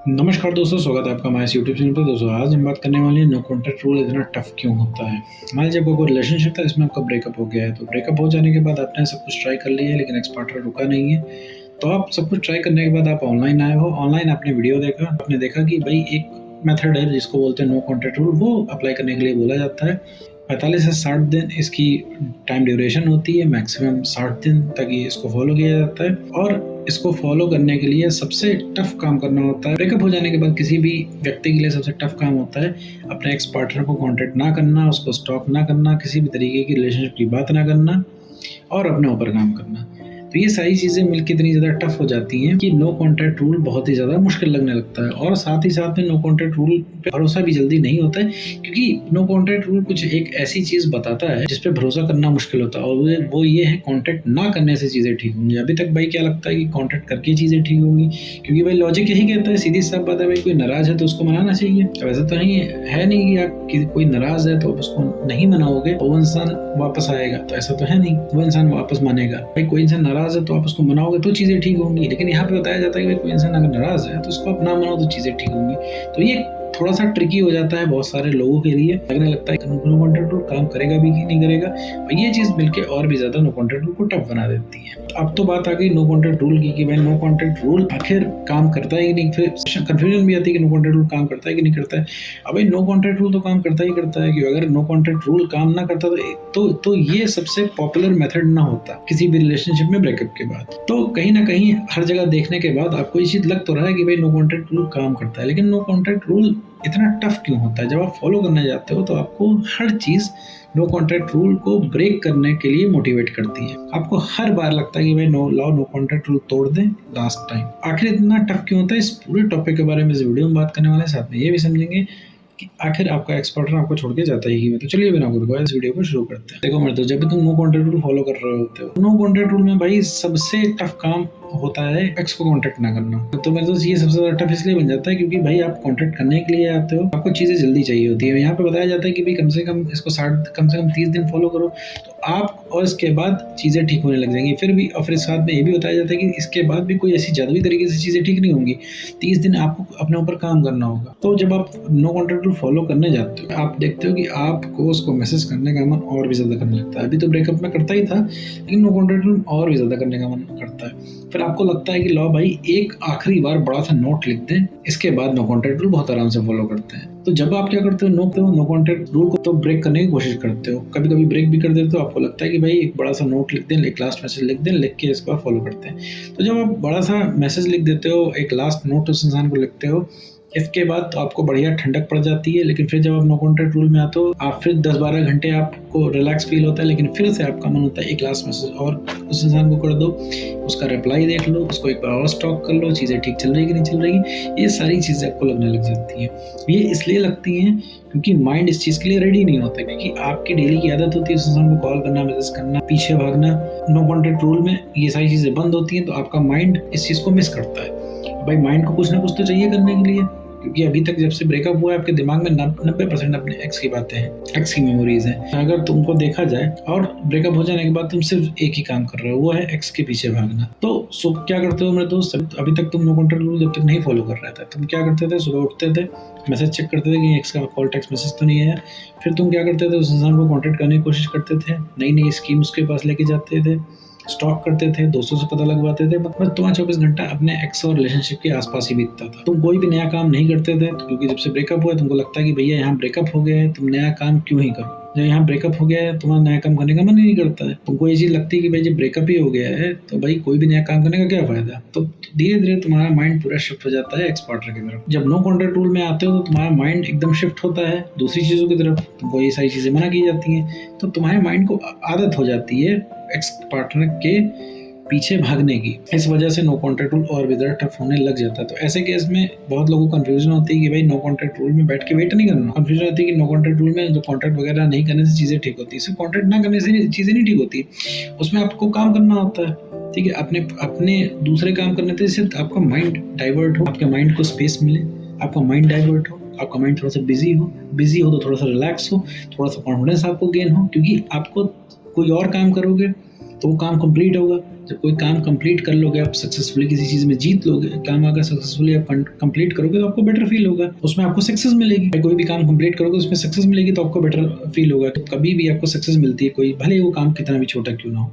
नमस्कार दोस्तों, स्वागत है आपका हमारे यूट्यूब चैनल पर। दोस्तों आज हम बात करने वाले हैं नो कॉन्टैक्ट रूल इतना टफ क्यों होता है। मान लीजिए आपका कोई रिलेशनशिप था, इसमें आपका ब्रेकअप हो गया है। तो ब्रेकअप हो जाने के बाद आपने सब कुछ ट्राई कर लिया है, लेकिन एक्स पार्टनर रुका नहीं है। तो आप सब कुछ ट्राई करने के बाद आप ऑनलाइन आए हो, ऑनलाइन आपने वीडियो देखा, आपने देखा कि भाई एक मेथड है जिसको बोलते हैं नो कॉन्टैक्ट रूल, वो अप्लाई करने के लिए बोला जाता है। 45 से 60 दिन इसकी टाइम ड्यूरेशन होती है, मैक्सिमम 60 दिन तक ये इसको फॉलो किया जाता है। और इसको फॉलो करने के लिए सबसे टफ काम करना होता है। ब्रेकअप हो जाने के बाद किसी भी व्यक्ति के लिए सबसे टफ काम होता है अपने एक्स पार्टनर को कांटेक्ट ना करना, उसको स्टॉक ना करना, किसी भी तरीके की रिलेशनशिप की बात ना करना और अपने ऊपर काम करना। तो ये सारी चीज़ें मिलकर इतनी ज़्यादा टफ हो जाती हैं कि नो कॉन्टैक्ट रूल बहुत ही ज़्यादा मुश्किल लगने लगता है। और साथ ही साथ में नो कॉन्टैक्ट रूल पे भरोसा भी जल्दी नहीं होता है, क्योंकि नो कॉन्टैक्ट रूल कुछ एक ऐसी चीज़ बताता है जिस पे भरोसा करना मुश्किल होता है, और वो ये है कॉन्टैक्ट ना करने से चीज़ें ठीक होंगी। अभी तक भाई क्या लगता है कि कॉन्टैक्ट करके चीज़ें ठीक होंगी, क्योंकि भाई लॉजिक यही कहता है, सीधी साफ बात है भाई, कोई नाराज़ है तो उसको मनाना चाहिए। अब ऐसा तो नहीं है नहीं कि आप कोई नाराज़ है तो आप उसको नहीं मनाओगे तो वो इंसान वापस आएगा, तो ऐसा तो है नहीं वो इंसान वापस मानेगा। भाई कोई इंसान नाराज़ है तो आप उसको मनाओगे तो चीज़ें ठीक होंगी, लेकिन यहाँ पे बताया जाता है कि कोई इंसान अगर नाराज़ है तो उसको आप ना मनाओ तो चीज़ें ठीक होंगी। तो ये थोड़ा सा ट्रिकी हो जाता है बहुत सारे लोगों के लिए। लगने लगता है कि नो कॉन्टैक्ट रूल काम करेगा भी कि नहीं करेगा, और ये चीज़ मिलके और भी ज़्यादा नो कॉन्टैक्ट रूल को टफ बना देती है। अब तो बात आ गई नो कॉन्टैक्ट रूल की कि भाई नो कॉन्टैक्ट रूल आखिर काम करता है कि नहीं। फिर कंफ्यूजन भी आती है कि नो कॉन्टैक्ट रूल काम करता है कि नहीं करता है। अब भाई नो कॉन्टैक्ट रूल तो काम करता ही करता है, कि अगर नो कॉन्टैक्ट रूल काम ना करता तो ये सबसे पॉपुलर मेथड ना होता किसी भी रिलेशनशिप में ब्रेकअप के बाद। तो कहीं ना कहीं हर जगह देखने के बाद आपको ये चीज़ लग तो रहा है कि भाई नो कॉन्टैक्ट रूल काम करता है, लेकिन नो कॉन्टैक्ट रूल इतना टफ क्यों होता है। जब आप फॉलो करने जाते हो तो आपको हर चीज़ नो कॉन्टैक्ट रूल को ब्रेक करने के लिए मोटिवेट करती है। आपको हर बार लगता है कि भाई नो कॉन्टैक्ट रूल तोड़ दें लास्ट टाइम। आखिर इतना टफ क्यों होता है, इस पूरे टॉपिक के बारे में इस वीडियो में बात करने वाले, साथ में ये भी समझेंगे कि आखिर आपका एक्स पार्टनर आपको छोड़ के जाता है कि। तो चलिए बिना कुछ इस वीडियो को शुरू करते हैं। देखो मेरे, तो जब भी तुम नो कॉन्टैक्ट रूल फॉलो कर रहे होते हो, नो कॉन्टैक्ट रूल में भाई सबसे टफ काम होता है एक्स को कांटेक्ट ना करना। तो मेरे दोस्त ये सबसे ज्यादा टफ इसलिए बन जाता है क्योंकि भाई आप कांटेक्ट करने के लिए आते हो, आपको चीजें जल्दी चाहिए होती है। यहाँ पे बताया जाता है कि भाई कम से कम इसको 30 दिन फॉलो करो, तो आप और इसके बाद चीजें ठीक होने लग जाएंगी। फिर भी और फिर साथ में ये भी बताया जाता है कि इसके बाद भी कोई ऐसी जादुई तरीके से चीजें ठीक नहीं होंगी। 30 दिन आपको अपने ऊपर काम करना होगा। तो जब आप नो कॉन्टैक्ट रूल फॉलो करने जाते हो, आप देखते हो कि आपको उसको मैसेज करने का मन और भी ज्यादा करने लगता है। अभी तो ब्रेकअप में करता ही था, लेकिन नो कॉन्टैक्ट रूल और भी ज्यादा करने का मन करता है। फिर आपको लगता है कि लो भाई एक आखिरी बार बड़ा सा नोट लिख दें, इसके बाद नो कॉन्टैक्ट रूल बहुत आराम से फॉलो करते हैं। तो जब आप क्या करते हो, नो कॉन्टैक्ट रूल को तो ब्रेक करने की कोशिश करते हो, कभी कभी ब्रेक भी कर देते हो। आपको लगता है कि भाई एक बड़ा सा नोट लिख दें, एक लास्ट मैसेज लिख दें, लिख के इसको फॉलो करते हैं। तो जब आप बड़ा सा मैसेज लिख देते हो, एक लास्ट नोट उस इंसान को लिखते हो, इसके बाद तो आपको बढ़िया ठंडक पड़ जाती है। लेकिन फिर जब आप नो कॉन्टैक्ट रूल में आते हो, आप फिर 10-12 घंटे आपको रिलैक्स फील होता है, लेकिन फिर से आपका मन होता है एक लास्ट मैसेज और उस इंसान को कर दो, उसका रिप्लाई देख लो, उसको एक बार और स्टॉक कर लो, चीज़ें ठीक चल रही कि नहीं चल रही। ये सारी चीज़ें आपको लगने लग जाती हैं। ये इसलिए लगती हैं क्योंकि माइंड इस चीज़ के लिए रेडी नहीं होता, क्योंकि आपकी डेली की आदत होती है उस इंसान को कॉल करना, मैसेज करना, पीछे भागना। नो कॉन्टैक्ट रूल में ये सारी चीज़ें बंद होती हैं, तो आपका माइंड इस चीज़ को मिस करता है। भाई माइंड को कुछ ना कुछ तो चाहिए करने के लिए, क्योंकि अभी तक जब से ब्रेकअप हुआ है आपके दिमाग में 90% अपने एक्स की बातें हैं, एक्स की मेमोरीज हैं। अगर तुमको देखा जाए और ब्रेकअप हो जाने के बाद तुम सिर्फ एक ही काम कर रहे हो, वो है एक्स के पीछे भागना। तो सुबह क्या करते हो मेरे दोस्त, अभी तक तुम नो कॉन्टैक्ट रूल जब तक नहीं फॉलो कर रहे थे, तुम क्या करते थे, सुबह उठते थे, मैसेज चेक करते थे कि एक्स का कॉल टेक्स्ट मैसेज तो नहीं है। फिर तुम क्या करते थे, उस इंसान को कॉन्टैक्ट करने की कोशिश करते थे, नई नई स्कीम उसके पास लेके जाते थे, स्टॉक करते थे, दोस्तों से पता लगवाते थे। मतलब तुम्हारा 24 घंटा अपने एक्स और रिलेशनशिप के आसपास ही बीतता था। तुम कोई भी नया काम नहीं करते थे, क्योंकि जब से ब्रेकअप हुआ तुमको लगता है कि भैया यहाँ ब्रेकअप हो गया है, तुम नया काम क्यों ही करो। जब यहाँ ब्रेकअप हो गया है, तुम्हारा नया काम करने का मन ही नहीं करता है। तुमको ये चीज लगती है कि भाई जब ब्रेकअप ही हो गया है तो भाई कोई भी नया काम करने का क्या फायदा। तो धीरे धीरे तुम्हारा माइंड पूरा शिफ्ट हो जाता है एक्स पार्टनर की तरफ। जब नो कॉन्टैक्ट रूल में आते हो तो तुम्हारा माइंड एकदम शिफ्ट होता है दूसरी चीजों की तरफ, तुमको ये सारी चीजें मना की जाती हैं। तो तुम्हारे माइंड को आदत हो जाती है एक्स पार्टनर के पीछे भागने की। इस वजह से नो कॉन्टैक्ट रूल और भी ज़्यादा टफ होने लग जाता है। तो ऐसे केस में बहुत लोगों को कंफ्यूजन होती है कि भाई नो कॉन्टैक्ट रूल में बैठ के वेट नहीं करना। कंफ्यूजन होती है कि नो कॉन्टैक्ट रूल में जो कॉन्टैक्ट वगैरह नहीं करने से चीज़ें ठीक होती है, सिर्फ कॉन्टैक्ट ना करने से चीज़ें नहीं ठीक होती, उसमें आपको काम करना होता है। ठीक है, अपने दूसरे काम करने से सिर्फ आपका माइंड डाइवर्ट हो, आपके माइंड को स्पेस मिले, आपका माइंड डाइवर्ट हो, आपका माइंड थोड़ा सा बिजी हो तो थोड़ा सा रिलैक्स हो, थोड़ा सा कॉन्फिडेंस आपको गेन हो, क्योंकि आपको कोई और काम करोगे तो वो काम कंप्लीट होगा, जब कोई काम कंप्लीट कर लोगे, आप सक्सेसफुली किसी चीज़ में जीत लोगे, काम अगर सक्सेसफुली आप कंप्लीट करोगे तो आपको बेटर फील होगा, उसमें आपको सक्सेस मिलेगी। कोई भी काम कंप्लीट करोगे उसमें सक्सेस मिलेगी तो आपको बेटर फील होगा। तो कभी भी आपको सक्सेस मिलती है, कोई भले ही वो काम कितना भी छोटा क्यों ना हो,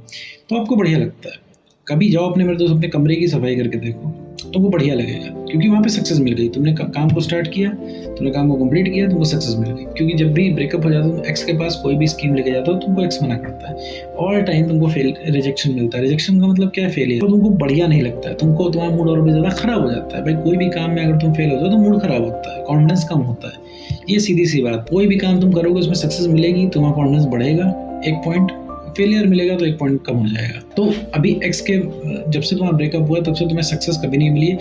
तो आपको बढ़िया लगता है। कभी जाओ अपने मेरे दोस्त अपने कमरे की सफाई करके देखो, तुमको बढ़िया लगेगा, क्योंकि वहाँ पे सक्सेस मिल गई। तुमने काम को स्टार्ट किया, तुमने काम को कंप्लीट किया, तुमको सक्सेस मिल गई। क्योंकि जब भी ब्रेकअप हो जाता है, एक्स के पास कोई भी स्कीम लेके जाता हो, तुमको एक्स मना करता है। ऑल टाइम तुमको रिजेक्शन मिलता है। रिजेक्शन का मतलब क्या है? फेलियर। तो तुमको बढ़िया नहीं लगता है, तुमको तुम्हारा मूड और भी ज़्यादा खराब हो जाता है। भाई कोई भी काम में अगर तुम फेल होते हो तो मूड खराब होता है, कॉन्फिडेंस कम होता है। ये सीधी सी बात। कोई भी काम तुम करोगे उसमें सक्सेस मिलेगी, तुम्हारा कॉन्फिडेंस बढ़ेगा 1 पॉइंट, फेलियर मिलेगा तो 1 पॉइंट कम हो जाएगा। तो अभी एक्स के जब से तुम्हारा ब्रेकअप हुआ तब से तुम्हें सक्सेस कभी नहीं मिली है।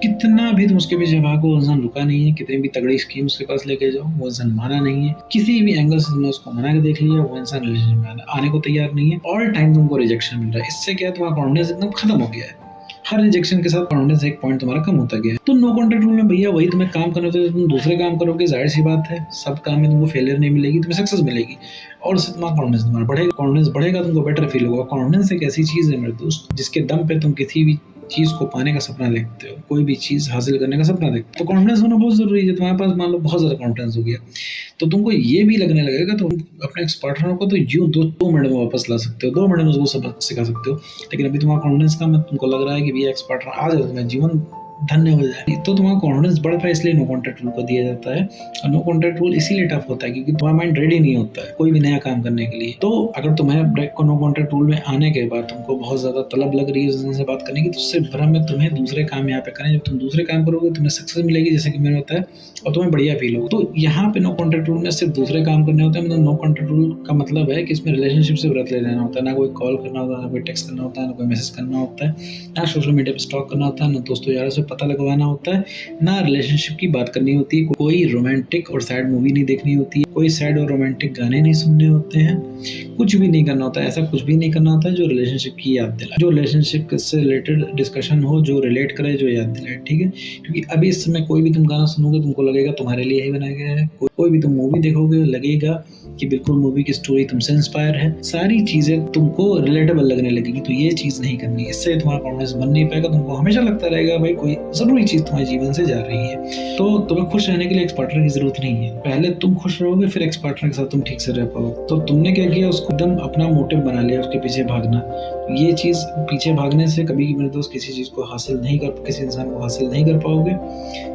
कितना भी तुम उसके पीछे भागो, वो इंसान रुका नहीं है। कितनी भी तगड़ी स्कीम उसके पास लेके जाओ, वो इंसान माना नहीं है। किसी भी एंगल से तुमने उसको मना के देख लिया, वो इंसान रिलेशनशिप में आने को तैयार नहीं है। ऑल टाइम तुमको रिजेक्शन मिल रहा है। इससे क्या तुम्हारा कॉन्फिडेंस एकदम खत्म हो गया है। हर रिजेक्शन के साथ कॉन्फिडेंस 1 पॉइंट तुम्हारा कम होता गया है। तो नो कॉन्टैक्ट रूल में भैया वही तुम्हें काम करना होता है, तुम दूसरे काम करोगे, जाहिर सी बात है सब काम में तुमको फेलियर नहीं मिलेगी, तुम्हें सक्सेस मिलेगी और उससे तुम्हारा कॉन्फिडेंस तुम्हारा बढ़ेगा। कॉन्फिडेंस बढ़ेगा, तुमको बेटर फील होगा। कॉन्फिडेंस एक ऐसी चीज़ है मेरे दोस्त, जिसके दम पे तुम किसी भी चीज़ को पाने का सपना देखते हो, कोई भी चीज़ हासिल करने का सपना देखते हो। तो कॉन्फिडेंस होना बहुत ज़रूरी है। तुम्हारे पास मान लो बहुत ज़्यादा कॉन्फिडेंस हो गया तो तुमको ये भी लगने लगेगा, तो अपने एक्स पार्टनर को तो यूँ 2 मिनट में वापस ला सकते हो, 2 मिनट में उसको सबक सिखा सकते हो। लेकिन अभी तुम्हारा कॉन्फिडेंस कम है, तुमको लग रहा है कि भैया एक्स पार्टनर आ जाए तो मैं जीवन धन्य हो जाए। तो तुम्हारा कॉन्फिडेंस बढ़ता है, इसलिए नो कॉन्टैक्ट रूल को दिया जाता है। और नो कॉन्टैक्ट रूल इसीलिए टफ होता है क्योंकि तुम्हारा माइंड रेडी नहीं होता है कोई भी नया काम करने के लिए। तो अगर तुम्हें ब्रेक को नो कॉन्टैक्ट रूल में आने के बाद तुमको बहुत ज़्यादा तलब लग रही है उस दिन से बात करने की, तो उससे भ्रम में तुम्हें दूसरे काम यहाँ पे करें। जब तुम दूसरे काम करोगे तुम्हें सक्सेस मिलेगी, जैसे कि मैंने बताया, और तुम्हें बढ़िया फील होगा। तो यहाँ पे नो कॉन्टैक्ट रूल में सिर्फ दूसरे काम करने होते हैं। मतलब नो कॉन्टैक्ट रूल का मतलब है कि इसमें रिलेशनशिप से व्रत ले लेना होता है। ना कोई कॉल करना होता है, ना कोई टेक्स्ट करना होता है, ना कोई मैसेज करना होता है, ना सोशल मीडिया पर स्टॉक करना होता है, ना दोस्तों यारों से पता लगवाना होता है, ना रिलेशनशिप की बात करनी होती है, कोई रोमांटिक और सैड मूवी नहीं देखनी होती है, कोई सैड और रोमांटिक गाने नहीं सुनने होते हैं, कुछ भी नहीं करना होता है। ऐसा कुछ भी नहीं करना होता है जो रिलेशनशिप की याद दिलाए, जो रिलेशनशिप से रिलेटेड डिस्कशन हो, जो रिलेट करे, जो याद दिलाए, ठीक है। क्योंकि अभी इस समय कोई भी तुम गाना सुनोगे तुमको लगेगा तुम्हारे लिए ही बनाया गया है। कोई भी तुम मूवी देखोगे लगेगा कि बिल्कुल मूवी की स्टोरी तुमसे इंस्पायर है। सारी चीजें तुमको रिलेटेबल लगने लगेगी। तो ये चीज नहीं करनी, इससे तुम्हारा कॉन्फिडेंस बन नहीं पाएगा। तुमको हमेशा लगता रहेगा भाई कोई जरूरी चीज तुम्हारे जीवन से जा रही है। तो तुम्हें खुश रहने के लिए एक्स पार्टनर की जरूरत नहीं है। पहले तुम खुश रहोगे, फिर एक्स पार्टनर के साथ तुम ठीक से रह पाओगे। तो तुमने क्या किया, उसको एकदम अपना मोटिव बना लिया, उसके पीछे भागना। ये चीज पीछे भागने से कभी मेरे दोस्त किसी चीज को हासिल नहीं कर, किसी इंसान को हासिल नहीं कर पाओगे।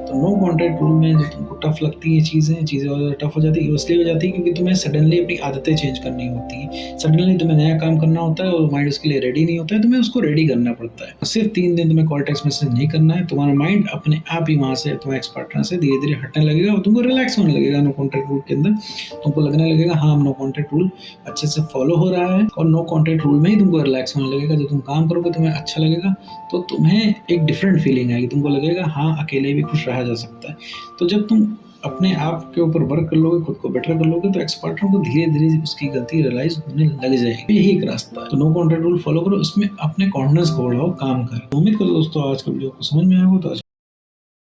तो नो कॉन्टैक्ट रूल में जो तुमको टफ लगती है चीज़ें और ज़्यादा टफ हो जाती है, इसलिए हो जाती है क्योंकि तुम्हें सडनली अपनी आदतें चेंज करनी होती हैं। सडनली तुम्हें नया काम करना होता है और माइंड उसके लिए रेडी नहीं होता है, तुम्हें उसको रेडी करना पड़ता है। सिर्फ 3 दिन तुम्हें कॉल टेक्स्ट मैसेज नहीं करना है, तुम्हारा माइंड अपने आप ही वहाँ से तुम्हारे एक्स पार्टनर से धीरे धीरे हटने लगेगा और तुमको रिलैक्स होने लगेगा। नो कॉन्टैक्ट रूल के अंदर तुमको लगने लगेगा हाँ नो कॉन्टैक्ट रूल अच्छे से फॉलो हो रहा है, और नो कॉन्टैक्ट रूल में ही तुमको रिलैक्स होने लगेगा। जब तुम काम करोगे तुम्हें अच्छा लगेगा, तो तुम्हें एक डिफरेंट फीलिंग आएगी। तुमको लगेगा हाँ अकेले भी खुश रहा जा सकता है। तो जब तुम अपने आप के ऊपर वर्क कर लोगे, खुद को बेटर कर लोगे, तो एक्स पार्टनर को धीरे धीरे उसकी गलती रियलाइज होने लग जाएगी। यही एक रास्ता है। तो नो कॉन्टैक्ट रूल फॉलो करो, उसमें अपने कॉन्फिडेंस को बढ़ाओ, काम करो। उम्मीद करो दोस्तों आज का वीडियो आपको समझ में आया हो। तो आज